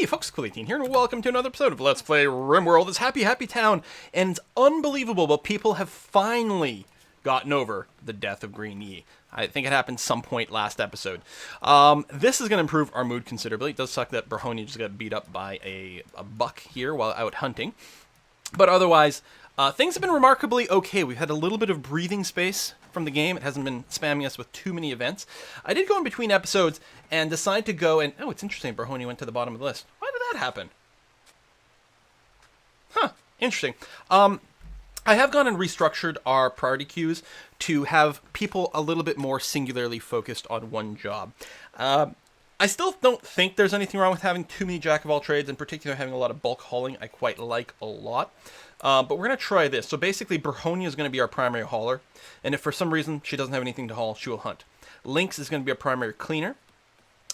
Hey folks, Cooley18 here, and welcome to another episode of Let's Play RimWorld. It's Happy Happy Town, and it's unbelievable, but people have finally gotten over the death of Green Yi. I think it happened some point last episode. This is going to improve our mood considerably. It does suck that Brahoni just got beat up by a buck here while out hunting. But otherwise, things have been remarkably okay. We've had a little bit of breathing space from the game. It hasn't been spamming us with too many events. I did go in between episodes and decide to go and... Oh, it's interesting. Brahoni went to the bottom of the list. Why did that happen? Huh. Interesting. I have gone and restructured our priority queues to have people a little bit more singularly focused on one job. I still don't think there's anything wrong with having too many jack-of-all-trades, in particular having a lot of bulk hauling. I quite like a lot. But we're going to try this. So basically, Brahoni is going to be our primary hauler, and if for some reason she doesn't have anything to haul, she will hunt. Lynx is going to be our primary cleaner.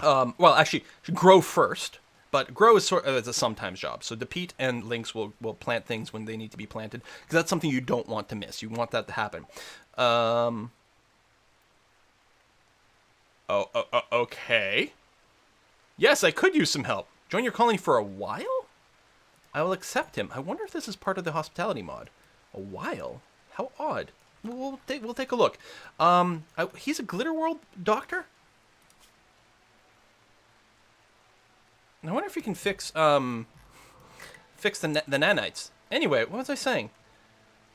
Well, actually, grow first, but grow is sort of a sometimes job. So Depete and Lynx will plant things when they need to be planted, because that's something you don't want to miss. You want that to happen. Okay. Yes, I could use some help. Join your colony for a while? I will accept him. I wonder if this is part of the hospitality mod. A while? How odd. We'll take a look. He's a Glitter World doctor? I wonder if he can fix the nanites. Anyway, what was I saying?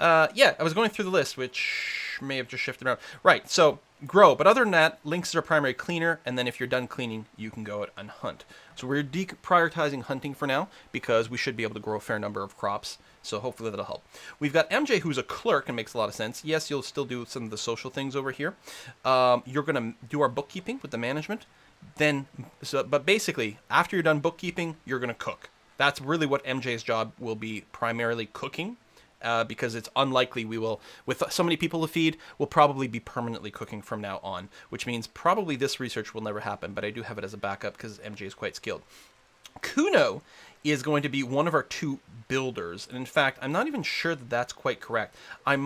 Yeah, I was going through the list, which may have just shifted around. Right, so grow. But other than that, Lynx is our primary cleaner, and then if you're done cleaning, you can go out and hunt. So we're deprioritizing hunting for now, because we should be able to grow a fair number of crops, so hopefully that'll help. We've got MJ, who's a clerk, and makes a lot of sense. Yes, you'll still do some of the social things over here. You're going to do our bookkeeping with the management. But basically, after you're done bookkeeping, you're going to cook. That's really what MJ's job will be, primarily cooking. Because it's unlikely we will, with so many people to feed, we'll probably be permanently cooking from now on, which means probably this research will never happen, but I do have it as a backup because MJ is quite skilled. Kuno is going to be one of our two builders, and in fact, I'm not even sure that that's quite correct. I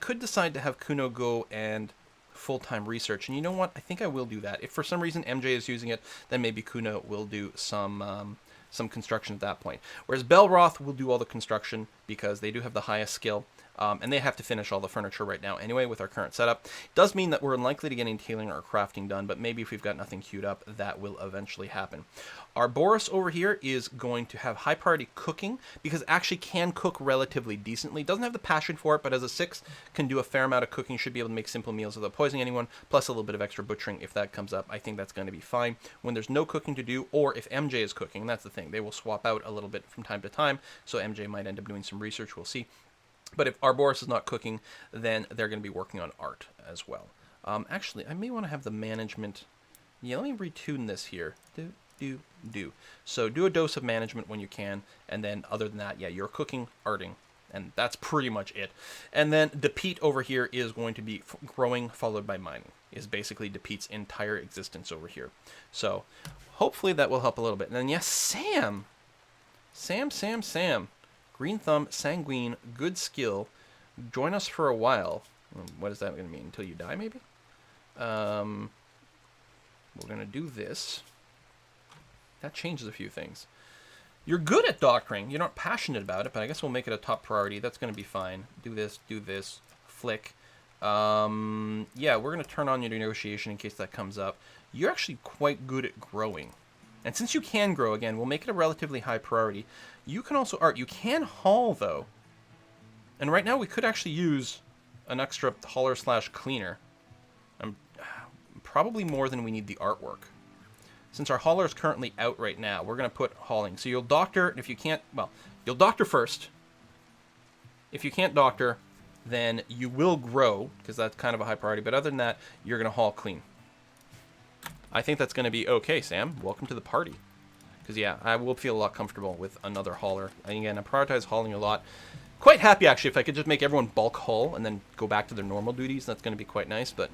could decide to have Kuno go and full-time research, and you know what? I think I will do that. If for some reason MJ is using it, then maybe Kuno will do some construction at that point. Whereas Belroth will do all the construction because they do have the highest skill, and they have to finish all the furniture right now anyway with our current setup. It does mean that we're unlikely to get any tailoring or crafting done, but maybe if we've got nothing queued up, that will eventually happen. Our Boris over here is going to have high priority cooking because it actually can cook relatively decently. Doesn't have the passion for it, but as a 6, can do a fair amount of cooking, should be able to make simple meals without poisoning anyone, plus a little bit of extra butchering if that comes up. I think that's going to be fine. When there's no cooking to do, or if MJ is cooking, and that's the thing, they will swap out a little bit from time to time, so MJ might end up doing some research, we'll see. But if our Boris is not cooking, then they're going to be working on art as well. Actually, I may want to have the management... Yeah, let me retune this here. Do. So do a dose of management when you can, and then other than that, yeah, you're cooking, arting, and that's pretty much it. And then Depete over here is going to be growing followed by mining, is basically Depete's entire existence over here. So hopefully that will help a little bit. And then yes, Sam. Green Thumb, Sanguine, good skill. Join us for a while. What is that going to mean? Until you die, maybe? We're going to do this. That changes a few things. You're good at doctoring. You're not passionate about it, but I guess we'll make it a top priority. That's going to be fine. Do this, flick. Yeah, we're going to turn on your negotiation in case that comes up. You're actually quite good at growing. And since you can grow, again, we'll make it a relatively high priority. You can also art. You can haul, though. And right now, we could actually use an extra hauler/cleaner. Probably more than we need the artwork. Since our hauler is currently out right now, we're going to put hauling. So you'll doctor, and if you can't, well, you'll doctor first. If you can't doctor, then you will grow, because that's kind of a high priority. But other than that, you're going to haul clean. I think that's going to be okay, Sam. Welcome to the party. Because, yeah, I will feel a lot comfortable with another hauler. And again, I prioritize hauling a lot. Quite happy, actually, if I could just make everyone bulk haul and then go back to their normal duties. That's going to be quite nice, but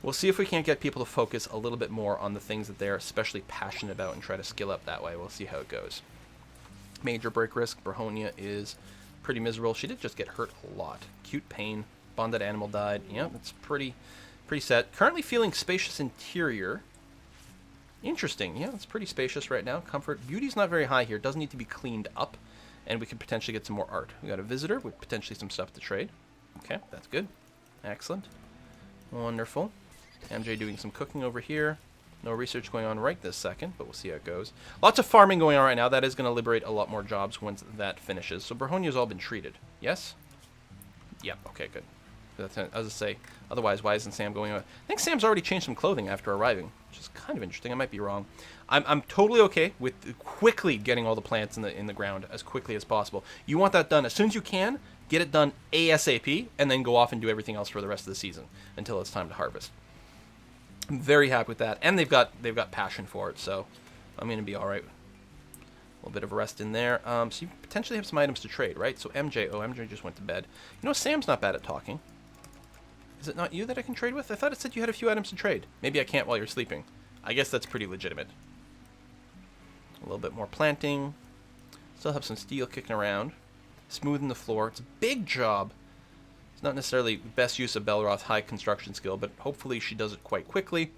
we'll see if we can't get people to focus a little bit more on the things that they're especially passionate about and try to skill up that way. We'll see how it goes. Major break risk. Brahonia is pretty miserable. She did just get hurt a lot. Cute pain. Bonded animal died. Yeah, it's pretty set. Currently feeling spacious interior. Interesting. Yeah, it's pretty spacious right now. Comfort. Beauty's not very high here. Doesn't need to be cleaned up. And we could potentially get some more art. We got a visitor with potentially some stuff to trade. Okay, that's good. Excellent. Wonderful. MJ doing some cooking over here. No research going on right this second, but we'll see how it goes. Lots of farming going on right now. That is going to liberate a lot more jobs once that finishes. So Brahonia's all been treated. Yes? Yep. Okay, good. That's, I was going to say, otherwise, why isn't Sam going on? I think Sam's already changed some clothing after arriving, which is kind of interesting. I might be wrong. I'm totally okay with quickly getting all the plants in the ground as quickly as possible. You want that done as soon as you can. Get it done ASAP, and then go off and do everything else for the rest of the season until it's time to harvest. I'm very happy with that, and they've got passion for it, so I'm gonna be all right. A little bit of a rest in there. So you potentially have some items to trade, right? So MJ just went to bed. You know, Sam's not bad at talking. Is it not you that I can trade with? I thought it said you had a few items to trade. Maybe I can't while you're sleeping. I guess that's pretty legitimate. A little bit more planting. Still have some steel kicking around. Smoothing the floor. It's a big job. It's not necessarily best use of Belroth's high construction skill, but hopefully she does it quite quickly.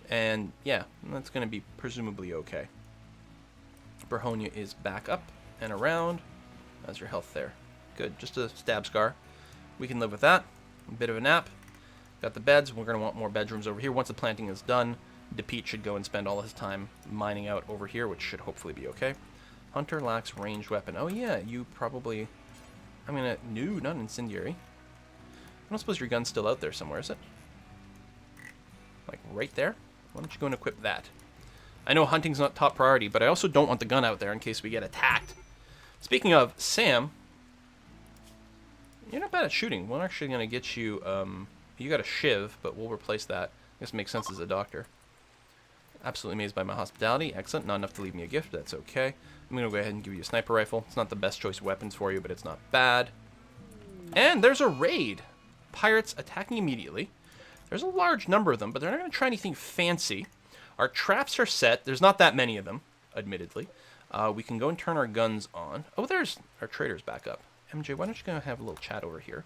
And yeah, that's going to be presumably okay. Brahonia is back up and around. How's your health there? Good. Just a stab scar. We can live with that. A bit of a nap. Got the beds. We're going to want more bedrooms over here. Once the planting is done, DePete should go and spend all his time mining out over here, which should hopefully be okay. Hunter lacks ranged weapon. Oh yeah, you probably... I'm going to... No, not incendiary. I don't suppose your gun's still out there somewhere, is it? Like right there? Why don't you go and equip that? I know hunting's not top priority, but I also don't want the gun out there in case we get attacked. Speaking of, Sam... You're not bad at shooting. We're actually going to get you... You got a shiv, but we'll replace that. I guess it makes sense as a doctor. Absolutely amazed by my hospitality. Excellent. Not enough to leave me a gift. That's okay. I'm going to go ahead and give you a sniper rifle. It's not the best choice of weapons for you, but it's not bad. And there's a raid. Pirates attacking immediately. There's a large number of them, but they're not going to try anything fancy. Our traps are set. There's not that many of them, admittedly. We can go and turn our guns on. Oh, there's our traders back up. MJ, why don't you go have a little chat over here?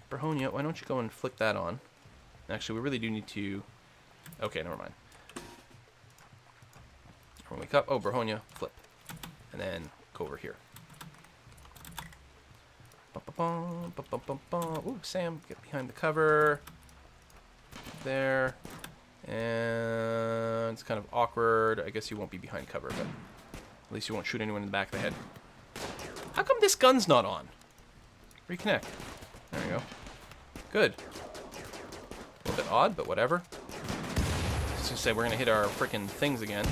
Brahonia, why don't you go and flick that on? Actually, we really do need to... Okay, never mind. When we wake up, oh, Brahonia, flip. And then go over here. Ooh, Sam, get behind the cover. There. And it's kind of awkward. I guess you won't be behind cover, but at least you won't shoot anyone in the back of the head. How come this gun's not on? Reconnect. There we go. Good. A little bit odd, but whatever. I was gonna say, we're gonna hit our frickin' things again.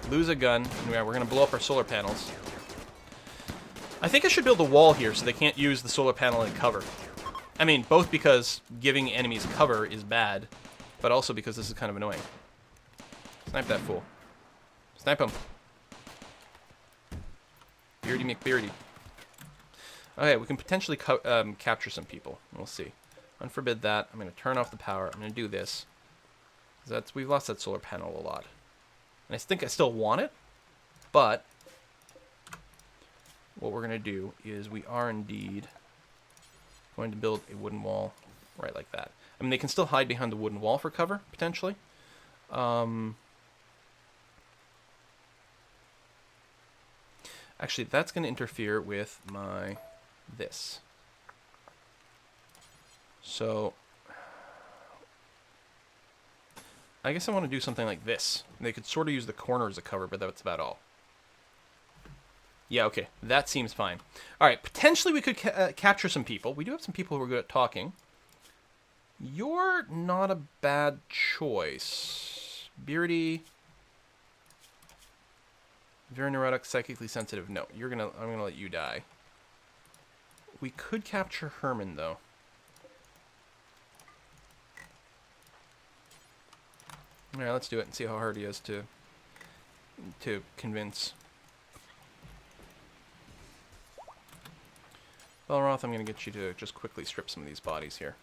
Lose a gun, and we're gonna blow up our solar panels. I think I should build a wall here so they can't use the solar panel in cover. I mean, both because giving enemies cover is bad, but also because this is kind of annoying. Snipe that fool. Snipe him. Beardy McBeardy. Okay, we can potentially capture some people. We'll see. Unforbid that. I'm going to turn off the power. I'm going to do this. We've lost that solar panel a lot. And I think I still want it, but what we're going to do is we are indeed going to build a wooden wall right like that. I mean, they can still hide behind the wooden wall for cover, potentially. Actually, that's going to interfere with my this. So I guess I want to do something like this. They could sort of use the corner as a cover, but that's about all. Yeah, okay. That seems fine. All right, potentially we could capture some people. We do have some people who are good at talking. You're not a bad choice. Beardy. Very neurotic, psychically sensitive. No, I'm gonna let you die. We could capture Herman, though. Alright, let's do it and see how hard he is to convince. Belroth, I'm going to get you to just quickly strip some of these bodies here.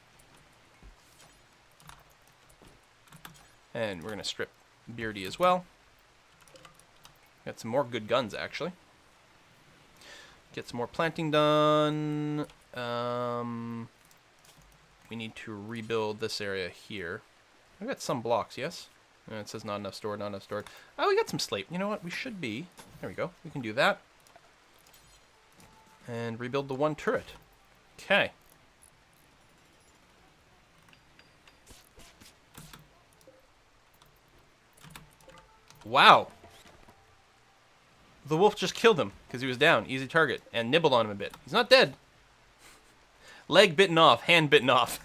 And we're going to strip Beardy as well. Got some more good guns, actually. Get some more planting done. We need to rebuild this area here. I've got some blocks, yes? It says not enough stored, not enough stored. Oh, we got some slate. You know what? We should be. There we go. We can do that. And rebuild the one turret. Okay. Wow. The wolf just killed him because he was down. Easy target. And nibbled on him a bit. He's not dead. Leg bitten off. Hand bitten off.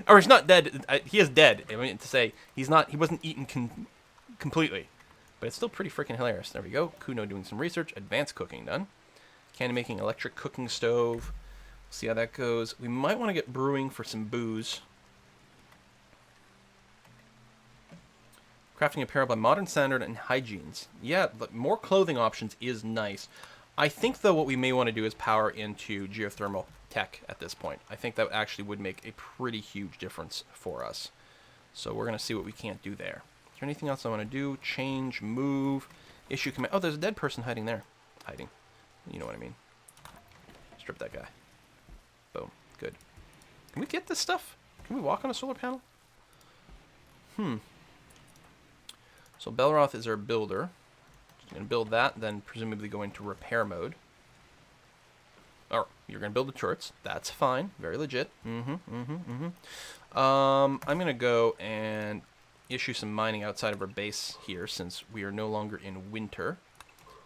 Or he's not dead. He is dead. I mean to say, he wasn't eaten completely. But it's still pretty freaking hilarious. There we go. Kuno doing some research. Advanced cooking done. Candy making electric cooking stove. See how that goes. We might want to get brewing for some booze. Crafting apparel by modern standard and hygienes. Yeah, but more clothing options is nice. I think, though, what we may want to do is power into geothermal tech at this point. I think that actually would make a pretty huge difference for us. So we're going to see what we can't do there. Is there anything else I want to do? Change, move, issue command. Oh, there's a dead person hiding there. Hiding. You know what I mean. Strip that guy. Boom. Good. Can we get this stuff? Can we walk on a solar panel? So Belroth is our builder. Just going to build that, then presumably go into repair mode. Oh, you're going to build the turrets. That's fine. Very legit. I'm going to go and issue some mining outside of our base here since we are no longer in winter.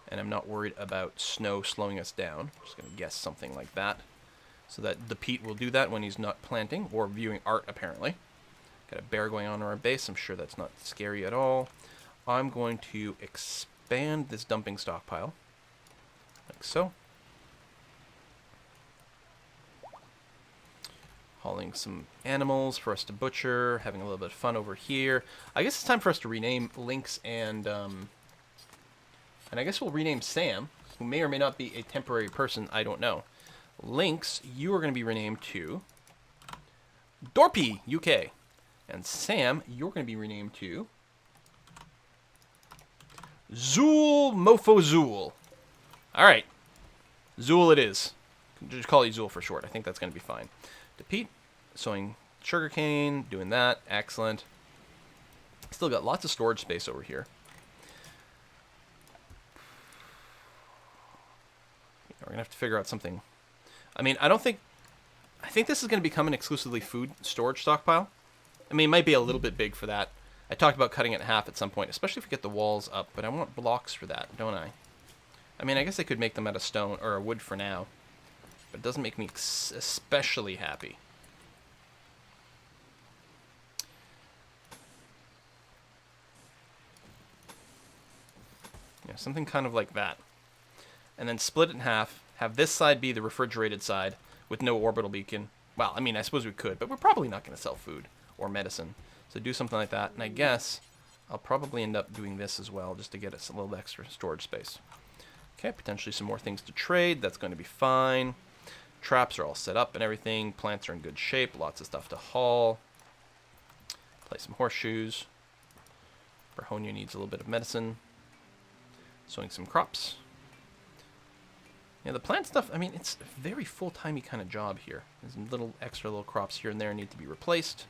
And I'm not worried about snow slowing us down. Just going to guess something like that. So that the Pete will do that when he's not planting or viewing art, apparently. Got a bear going on in our base. I'm sure that's not scary at all. I'm going to expand this dumping stockpile. Like so. Hauling some animals for us to butcher. Having a little bit of fun over here. I guess it's time for us to rename Lynx and I guess we'll rename Sam, who may or may not be a temporary person. I don't know. Lynx, you are going to be renamed to Dorpy, UK. And Sam, you're going to be renamed to Zool Mofo Zool. All right. Zool it is. Just call you Zool for short. I think that's going to be fine. To Pete, sowing sugarcane, doing that. Excellent. Still got lots of storage space over here. We're going to have to figure out something. I mean, I think this is going to become an exclusively food storage stockpile. I mean, it might be a little bit big for that. I talked about cutting it in half at some point, especially if we get the walls up, but I want blocks for that, don't I? I mean, I guess I could make them out of stone or wood for now, but it doesn't make me especially happy. Yeah, something kind of like that. And then split it in half, have this side be the refrigerated side with no orbital beacon. Well, I mean, I suppose we could, but we're probably not going to sell food or medicine. So do something like that, and I guess I'll probably end up doing this as well just to get us a little extra storage space. Okay, potentially some more things to trade. That's going to be fine. Traps are all set up and everything. Plants are in good shape. Lots of stuff to haul. Play some horseshoes. Berhonia needs a little bit of medicine. Sowing some crops. Yeah, the plant stuff, I mean, it's a very full-timey kind of job here. There's little extra little crops here and there need to be replaced.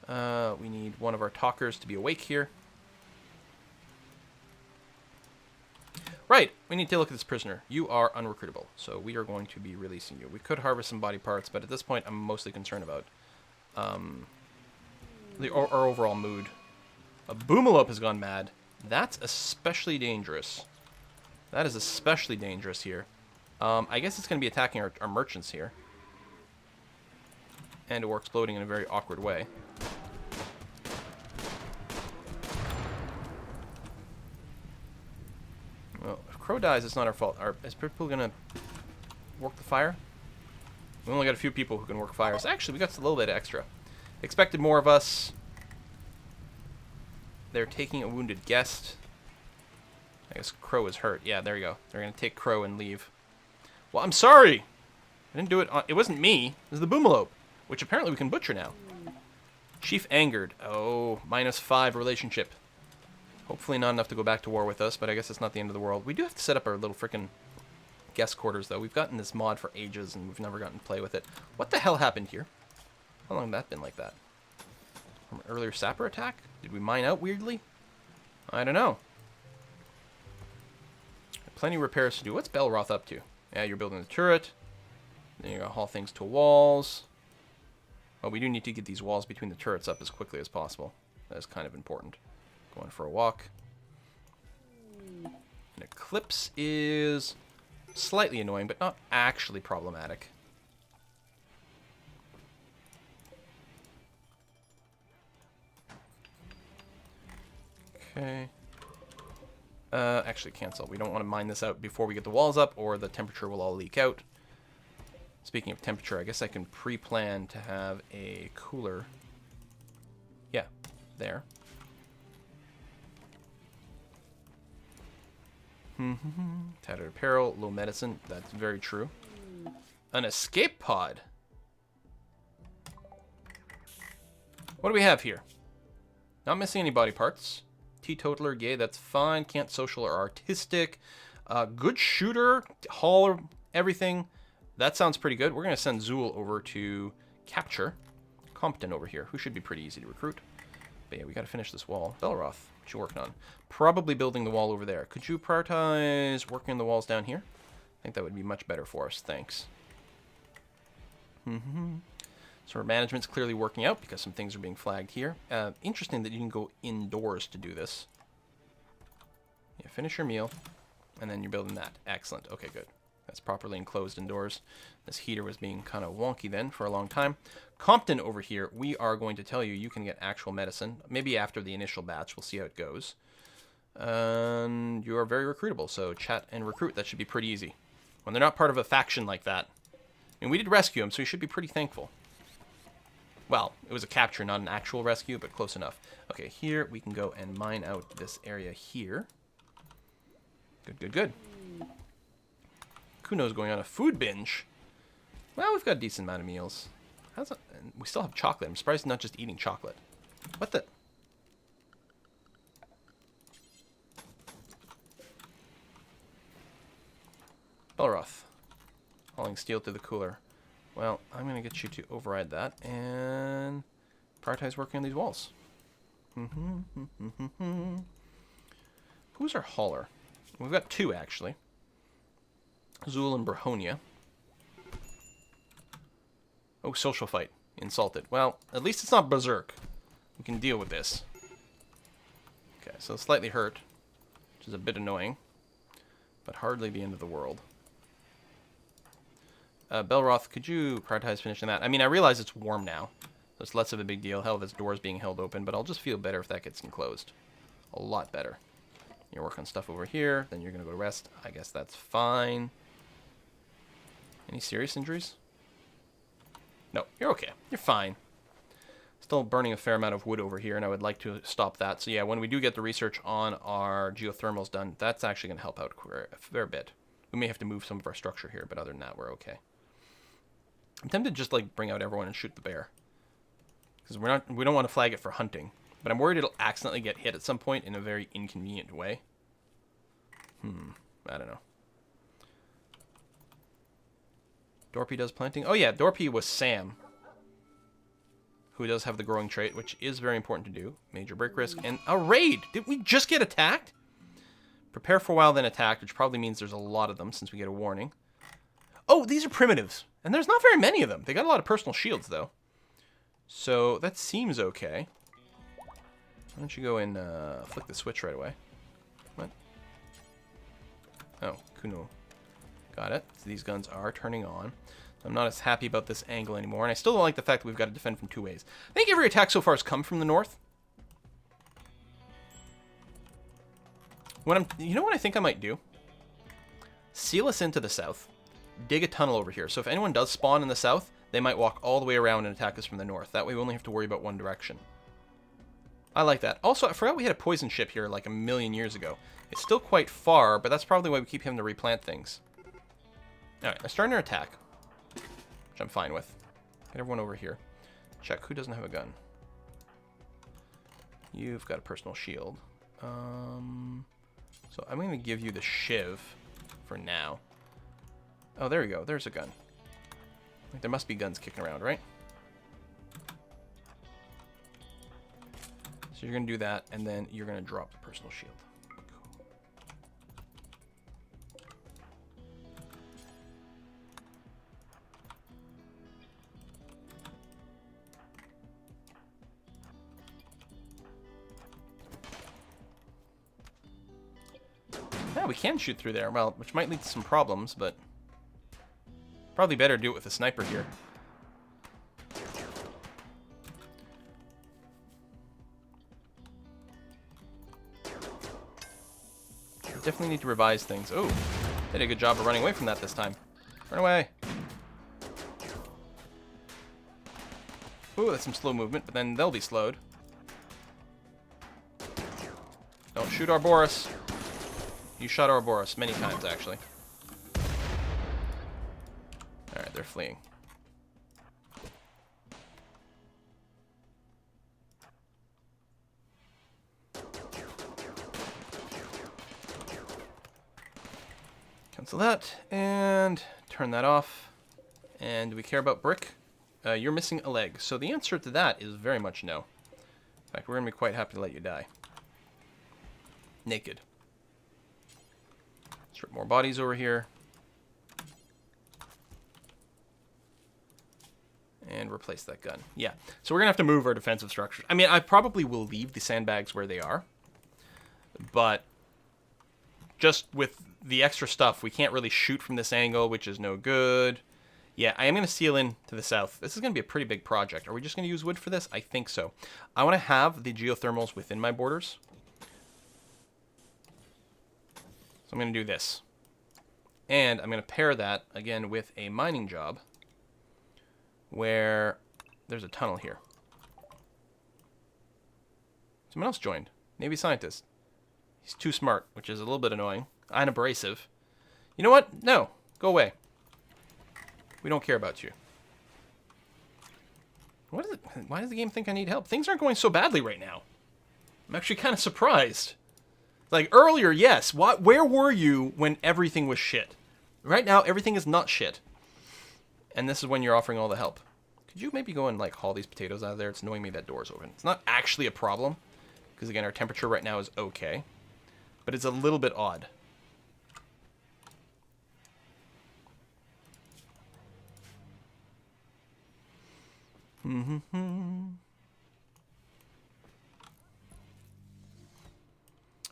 We need one of our talkers to be awake here. Right, we need to look at this prisoner. You are unrecruitable, so we are going to be releasing you. We could harvest some body parts, but at this point I'm mostly concerned about our overall mood. A Boomalope has gone mad. That's especially dangerous. That is especially dangerous here. I guess it's going to be attacking our merchants here. And or exploding in a very awkward way. Well, if Crow dies, it's not our fault. Is people going to work the fire? We only got a few people who can work fires. Actually, we got a little bit extra. Expected more of us. They're taking a wounded guest. I guess Crow is hurt. Yeah, there you go. They're going to take Crow and leave. Well, I'm sorry. I didn't do it. It wasn't me. It was the Boomalope, which apparently we can butcher now. Chief angered. Oh, -5 relationship. Hopefully not enough to go back to war with us, but I guess it's not the end of the world. We do have to set up our little frickin' guest quarters, though. We've gotten this mod for ages, and we've never gotten to play with it. What the hell happened here? How long has that been like that? From an earlier sapper attack? Did we mine out weirdly? I don't know. Plenty of repairs to do. What's Belroth up to? Yeah, you're building the turret. Then you're going to haul things to walls. Oh, we do need to get these walls between the turrets up as quickly as possible. That is kind of important. Going for a walk. An eclipse is slightly annoying, but not actually problematic. Okay. Actually cancel. We don't want to mine this out before we get the walls up, or the temperature will all leak out. Speaking of temperature, I guess I can pre-plan to have a cooler. Yeah, there. Tattered apparel, low medicine. That's very true. An escape pod. What do we have here? Not missing any body parts. Teetotaler, gay, that's fine. Can't social or artistic. Good shooter, hauler, everything. That sounds pretty good. We're going to send Zool over to capture. Competent over here, who should be pretty easy to recruit. But yeah, we got to finish this wall. Belroth, what you working on? Probably building the wall over there. Could you prioritize working on the walls down here? I think that would be much better for us. Thanks. So our management's clearly working out because some things are being flagged here. Interesting that you can go indoors to do this. Yeah, finish your meal, and then you're building that. Excellent. Okay, good. That's properly enclosed indoors. This heater was being kind of wonky then for a long time. Compton over here, we are going to tell you you can get actual medicine. Maybe after the initial batch, we'll see how it goes. And you are very recruitable, so chat and recruit. That should be pretty easy. When they're not part of a faction like that. And we did rescue him, so you should be pretty thankful. Well, it was a capture, not an actual rescue, but close enough. Okay, here we can go and mine out this area here. Good, good, good. Kuno's going on a food binge. Well, we've got a decent amount of meals. How's it? And we still have chocolate. I'm surprised he's not just eating chocolate. What the? Belroth. Hauling steel to the cooler. Well, I'm going to get you to override that and prioritize working on these walls. Who's our hauler? We've got two, actually. Zool and Brahonia. Oh, social fight. Insulted. Well, at least it's not Berserk. We can deal with this. Okay, so slightly hurt, which is a bit annoying, but hardly the end of the world. Belroth, could you prioritize finishing that? I mean, I realize it's warm now, so it's less of a big deal. Hell, this door's being held open, but I'll just feel better if that gets enclosed. A lot better. You're working on stuff over here, then you're going to go to rest. I guess that's fine. Any serious injuries? No, you're okay. You're fine. Still burning a fair amount of wood over here, and I would like to stop that. So yeah, when we do get the research on our geothermals done, that's actually going to help out a fair bit. We may have to move some of our structure here, but other than that, we're okay. I'm tempted to just like bring out everyone and shoot the bear, because we don't want to flag it for hunting, but I'm worried it'll accidentally get hit at some point in a very inconvenient way. I don't know. Dorpy does planting. Oh yeah, Dorpy was Sam, who does have the growing trait, which is very important to do. Major break risk and a raid. Did we just get attacked? Prepare for a while, then attack, which probably means there's a lot of them since we get a warning. Oh, these are primitives. And there's not very many of them. They got a lot of personal shields, though. So that seems okay. Why don't you go and flick the switch right away? What? Oh, Kuno. Got it. So these guns are turning on. So I'm not as happy about this angle anymore. And I still don't like the fact that we've got to defend from two ways. I think every attack so far has come from the north. You know what I think I might do? Seal us into the south. Dig a tunnel over here. So if anyone does spawn in the south, they might walk all the way around and attack us from the north. That way we only have to worry about one direction. I like that. Also, I forgot we had a poison ship here like a million years ago. It's still quite far, but that's probably why we keep having to replant things. Alright, I'm starting to attack, which I'm fine with. Get everyone over here. Check who doesn't have a gun. You've got a personal shield. So I'm going to give you the shiv for now. Oh, there we go. There's a gun. There must be guns kicking around, right? So you're going to do that, and then you're going to drop the personal shield. Yeah, we can shoot through there. Well, which might lead to some problems, but probably better do it with a sniper here. Definitely need to revise things. Oh, they did a good job of running away from that this time. Run away. Ooh, that's some slow movement, but then they'll be slowed. Don't shoot Ouroboros. You shot Ouroboros many times, actually. Alright, they're fleeing. Cancel that, and turn that off. And do we care about brick? You're missing a leg. So the answer to that is very much no. In fact, we're going to be quite happy to let you die. Naked. Strip more bodies over here. And replace that gun. Yeah, so we're going to have to move our defensive structures. I mean, I probably will leave the sandbags where they are. But just with the extra stuff, we can't really shoot from this angle, which is no good. Yeah, I am going to seal in to the south. This is going to be a pretty big project. Are we just going to use wood for this? I think so. I want to have the geothermals within my borders. So I'm going to do this. And I'm going to pair that, again, with a mining job where there's a tunnel here. Someone else joined. Navy scientist. He's too smart, which is a little bit annoying. And abrasive. You know what? No. Go away. We don't care about you. What is it? Why does the game think I need help? Things aren't going so badly right now. I'm actually kind of surprised. Like, earlier, yes. Where were you when everything was shit? Right now, everything is not shit. And this is when you're offering all the help. Could you maybe go and, like, haul these potatoes out of there? It's annoying me that door's open. It's not actually a problem. Because, again, our temperature right now is okay. But it's a little bit odd.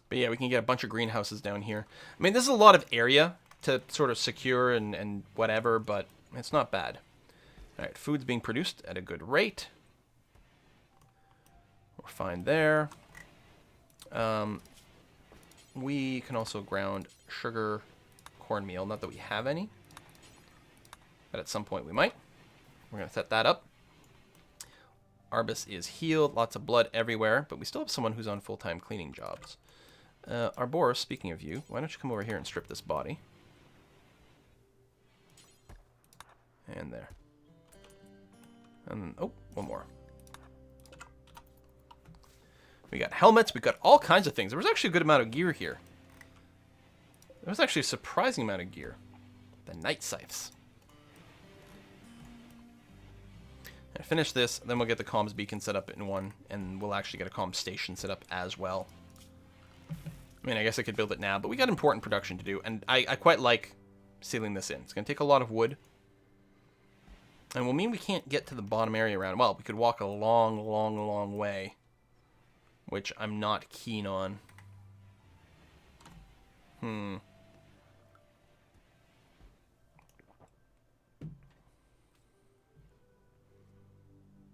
But yeah, we can get a bunch of greenhouses down here. I mean, this is a lot of area to sort of secure and whatever, but it's not bad. All right, food's being produced at a good rate. We're fine there. We can also ground sugar, cornmeal. Not that we have any, but at some point we might. We're going to set that up. Arbus is healed, lots of blood everywhere, but we still have someone who's on full-time cleaning jobs. Ouroboros, speaking of you, why don't you come over here and strip this body? And there. And then, oh, one more. We got helmets, we got all kinds of things. There was actually a good amount of gear here. There was actually a surprising amount of gear. The night scythes. And finish this, then we'll get the comms beacon set up in one, and we'll actually get a comms station set up as well. I mean, I guess I could build it now, but we got important production to do, and I quite like sealing this in. It's going to take a lot of wood, and will mean we can't get to the bottom area around. Well, we could walk a long, long, long way, which I'm not keen on.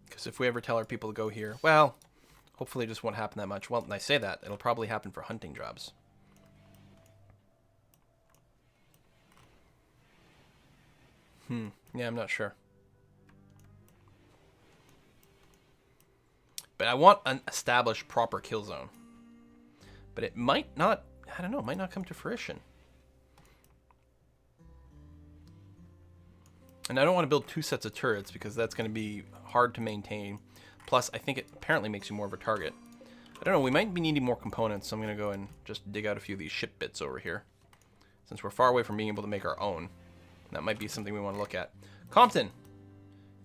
Because if we ever tell our people to go here, well, hopefully it just won't happen that much. Well, and I say that, it'll probably happen for hunting jobs. Yeah, I'm not sure. But I want an established proper kill zone. But it might not, I don't know, it might not come to fruition. And I don't want to build 2 sets of turrets because that's going to be hard to maintain. Plus, I think it apparently makes you more of a target. I don't know, we might be needing more components, so I'm going to go and just dig out a few of these ship bits over here. Since we're far away from being able to make our own. That might be something we want to look at. Compton!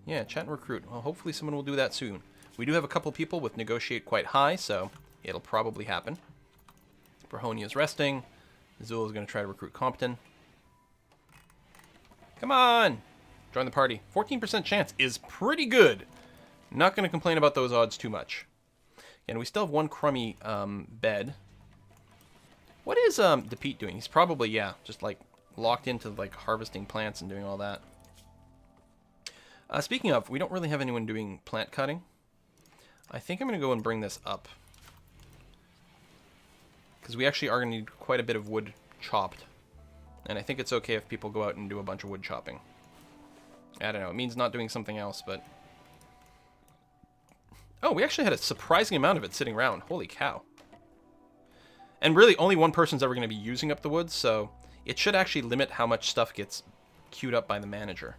Yeah, chat and recruit. Well, hopefully someone will do that soon. We do have a couple people with negotiate quite high, so it'll probably happen. Brahoni is resting. Azul is going to try to recruit Compton. Come on! Join the party. 14% chance is pretty good. Not going to complain about those odds too much. And we still have one crummy bed. What is DePete doing? He's probably, yeah, just like locked into like harvesting plants and doing all that. Speaking of, we don't really have anyone doing plant cutting. I think I'm going to go and bring this up. Because we actually are going to need quite a bit of wood chopped. And I think it's okay if people go out and do a bunch of wood chopping. I don't know, it means not doing something else, but... Oh, we actually had a surprising amount of it sitting around. Holy cow. And really, only one person's ever going to be using up the wood, so it should actually limit how much stuff gets queued up by the manager.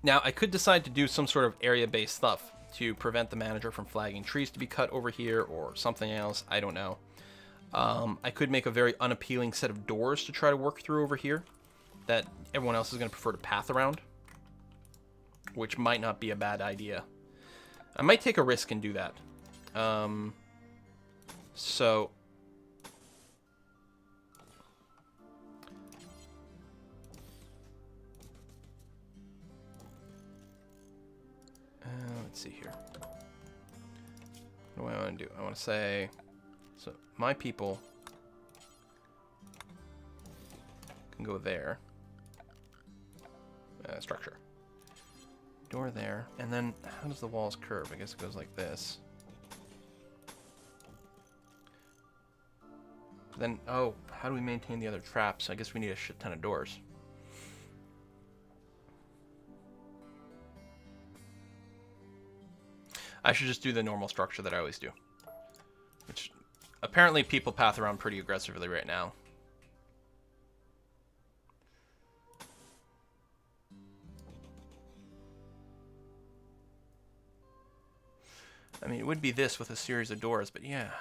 Now, I could decide to do some sort of area-based stuff to prevent the manager from flagging trees to be cut over here or something else. I don't know. I could make a very unappealing set of doors to try to work through over here that everyone else is going to prefer to path around, which might not be a bad idea. I might take a risk and do that. So... let's see here. What do I want to do? I want to say... So, my people can go there. Structure. Door there. And then, how does the walls curve? I guess it goes like this. Then, oh, how do we maintain the other traps? I guess we need a shit ton of doors. I should just do the normal structure that I always do. Which, apparently people path around pretty aggressively right now. I mean, it would be this with a series of doors, but yeah,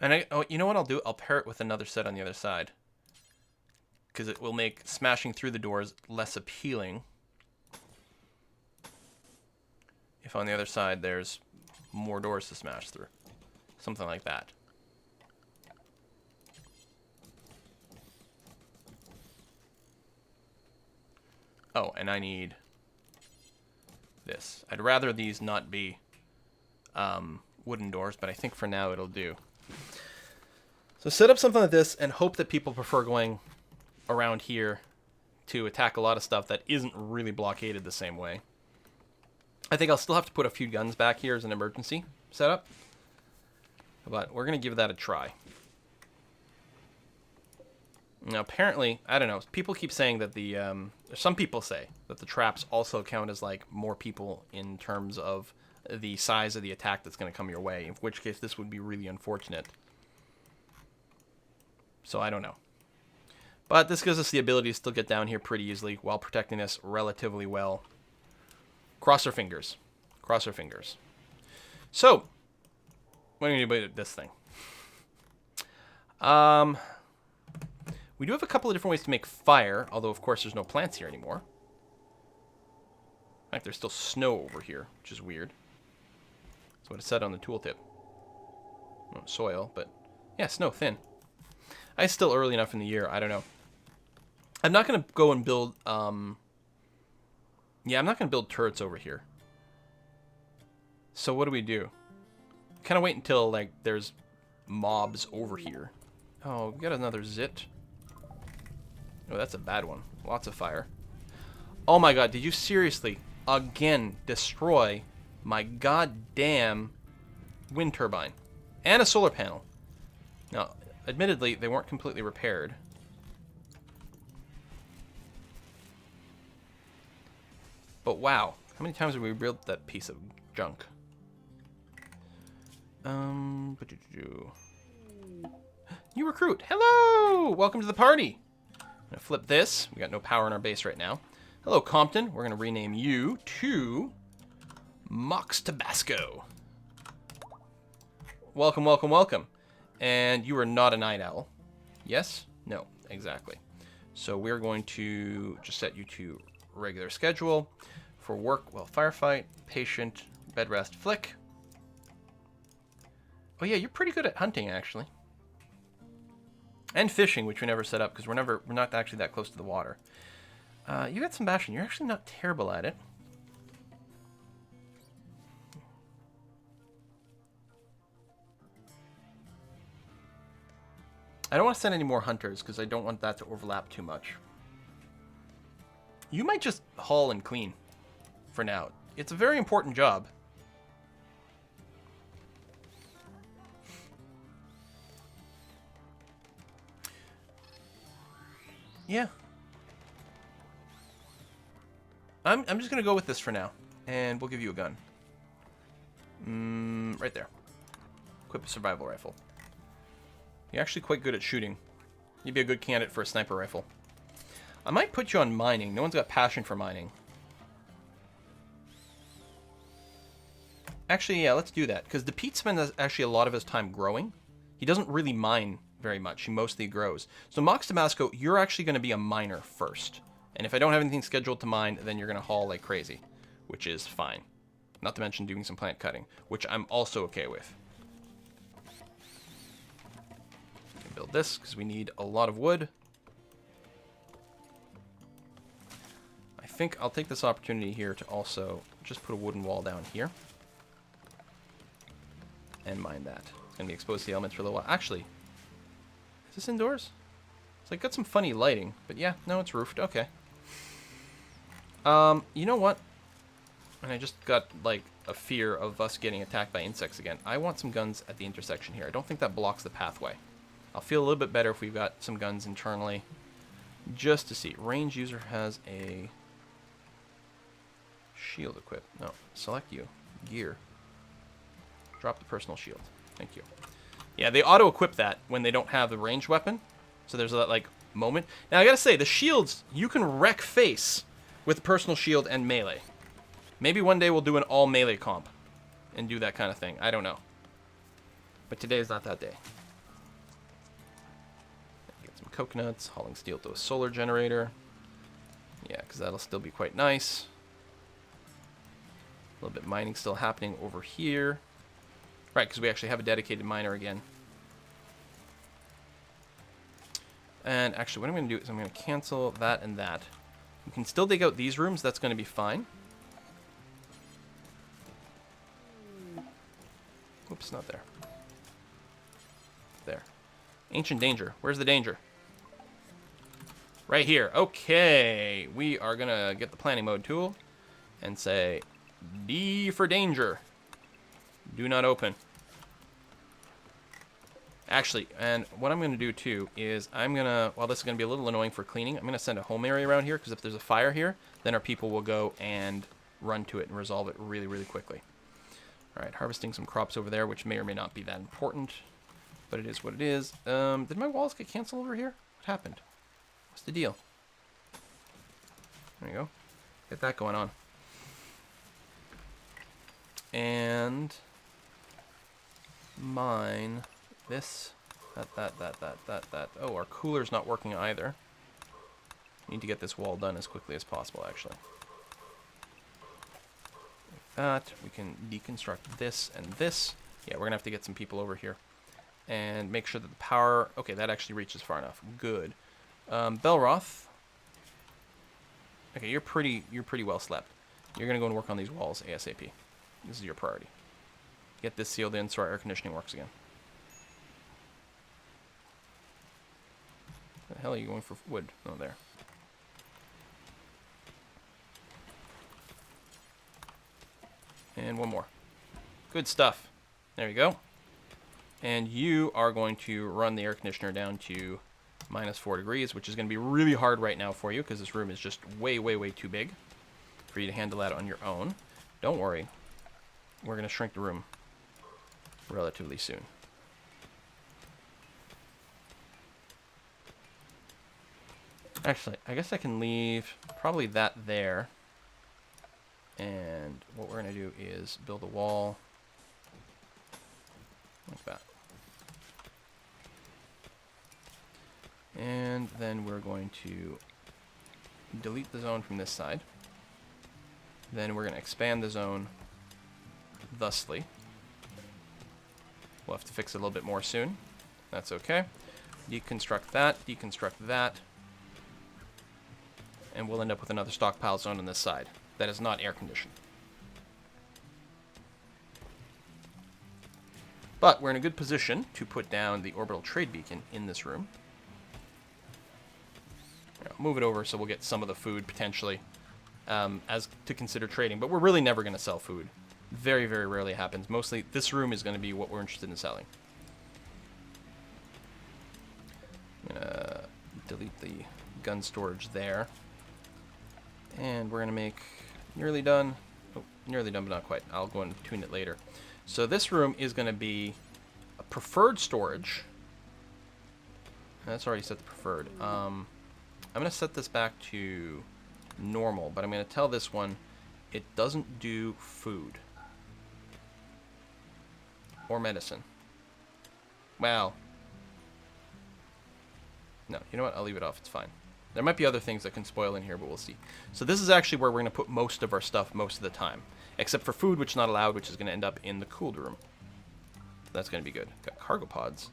And oh, you know what I'll do? I'll pair it with another set on the other side. Because it will make smashing through the doors less appealing. If on the other side there's more doors to smash through. Something like that. Oh, and I need this. I'd rather these not be wooden doors, but I think for now it'll do. So set up something like this and hope that people prefer going around here to attack a lot of stuff that isn't really blockaded the same way. I think I'll still have to put a few guns back here as an emergency setup, but we're going to give that a try. Now, apparently, I don't know, people keep saying that the, some people say that the traps also count as, like, more people in terms of the size of the attack that's going to come your way, in which case this would be really unfortunate. So, I don't know. But this gives us the ability to still get down here pretty easily while protecting us relatively well. Cross our fingers. Cross our fingers. So, what do you do about this thing? We do have a couple of different ways to make fire, although of course there's no plants here anymore. In fact, there's still snow over here, which is weird. That's what it said on the tooltip. Not soil, but yeah, snow, thin. It's still early enough in the year, I don't know. I'm not going to go and build, yeah, I'm not going to build turrets over here. So what do we do? Kind of wait until, like, there's mobs over here. Oh, we got another zit. Oh, that's a bad one. Lots of fire. Oh my god, did you seriously, again, destroy my goddamn wind turbine? And a solar panel. Now, admittedly, they weren't completely repaired. But wow, how many times have we built that piece of junk? New recruit. Hello! Welcome to the party. I'm gonna flip this. We got no power in our base right now. Hello, Compton. We're gonna rename you to Mox Tabasco. welcome, welcome, welcome. And you are not a night owl. Yes? No, exactly. So we're going to just set you to regular schedule for work, well, firefight, patient, bed rest, flick. Oh yeah, you're pretty good at hunting actually. And fishing, which we never set up because we're not actually that close to the water. You got some bashing. You're actually not terrible at it. I don't want to send any more hunters because I don't want that to overlap too much. You might just haul and clean for now. It's a very important job. Yeah. I'm just going to go with this for now. And we'll give you a gun. Right there. Equip a survival rifle. You're actually quite good at shooting. You'd be a good candidate for a sniper rifle. I might put you on mining. No one's got passion for mining. Actually, yeah, let's do that. Because the Pete spends actually a lot of his time growing. He doesn't really mine very much. He mostly grows. So Mox Tabasco, you're actually going to be a miner first. And if I don't have anything scheduled to mine, then you're going to haul like crazy. Which is fine. Not to mention doing some plant cutting. Which I'm also okay with. Build this because we need a lot of wood. I think I'll take this opportunity here to also just put a wooden wall down here and mine that. It's gonna be exposed to the elements for a little while. Actually, is this indoors? It's like got some funny lighting, but yeah, no, it's roofed. Okay. You know what? And I just got like a fear of us getting attacked by insects again. I want some guns at the intersection here. I don't think that blocks the pathway. I'll feel a little bit better if we've got some guns internally. Just to see. Range user has a shield equipped. No. Select you. Gear. Drop the personal shield. Thank you. Yeah, they auto-equip that when they don't have the ranged weapon. So there's that, like, moment. Now, I gotta say, the shields, you can wreck face with personal shield and melee. Maybe one day we'll do an all-melee comp and do that kind of thing. I don't know. But today is not that day. Coconuts, hauling steel to a solar generator. Yeah, because that'll still be quite nice. A little bit mining still happening over here. Right, because we actually have a dedicated miner again. And actually, what I'm going to do is I'm going to cancel that and that. We can still dig out these rooms. That's going to be fine. Oops, not there. There. Ancient danger. Where's the danger? Right here. Okay. We are going to get the planning mode tool and say D for danger. Do not open. Actually, and what I'm going to do too is I'm going to, while this is going to be a little annoying for cleaning, I'm going to send a home area around here because if there's a fire here, then our people will go and run to it and resolve it really, really quickly. All right, harvesting some crops over there, which may or may not be that important, but it is what it is. Did my walls get canceled over here? What happened? What's the deal? There you go. Get that going on. And mine this, that. Oh, our cooler's not working either. Need to get this wall done as quickly as possible, actually. Like that. We can deconstruct this and this. Yeah, we're going to have to get some people over here. And make sure that the power... Okay, that actually reaches far enough. Good. Belroth. Okay, you're pretty well slept. You're going to go and work on these walls ASAP. This is your priority. Get this sealed in so our air conditioning works again. What the hell are you going for wood? Oh, there. And one more. Good stuff. There you go. And you are going to run the air conditioner down to -4 degrees, which is going to be really hard right now for you because this room is just way, way, way too big for you to handle that on your own. Don't worry. We're going to shrink the room relatively soon. Actually, I guess I can leave probably that there. And what we're going to do is build a wall. like that. And then we're going to delete the zone from this side. Then we're going to expand the zone thusly. We'll have to fix it a little bit more soon. That's okay. Deconstruct that, and we'll end up with another stockpile zone on this side that is not air conditioned. But we're in a good position to put down the orbital trade beacon in this room. I'll move it over so we'll get some of the food potentially as to consider trading, but we're really never going to sell food. Very, very rarely happens. Mostly this room is going to be what we're interested in selling. I'm going to delete the gun storage there. And we're going to make nearly done. Oh, nearly done, but not quite. I'll go and tune it later. So this room is going to be a preferred storage. That's already set to preferred. I'm going to set this back to normal, but I'm going to tell this one it doesn't do food or medicine. Well, no, you know what? I'll leave it off. It's fine. There might be other things that can spoil in here, but we'll see. So this is actually where we're going to put most of our stuff most of the time, except for food, which is not allowed, which is going to end up in the cooled room. That's going to be good. Got cargo pods.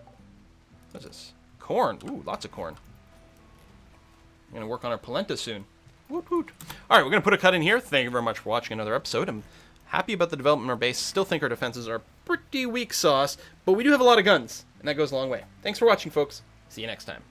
What's this? Corn. Ooh, lots of corn. We're going to work on our polenta soon. Woot woot. All right, we're going to put a cut in here. Thank you very much for watching another episode. I'm happy about the development of our base. Still think our defenses are pretty weak sauce, but we do have a lot of guns, and that goes a long way. Thanks for watching, folks. See you next time.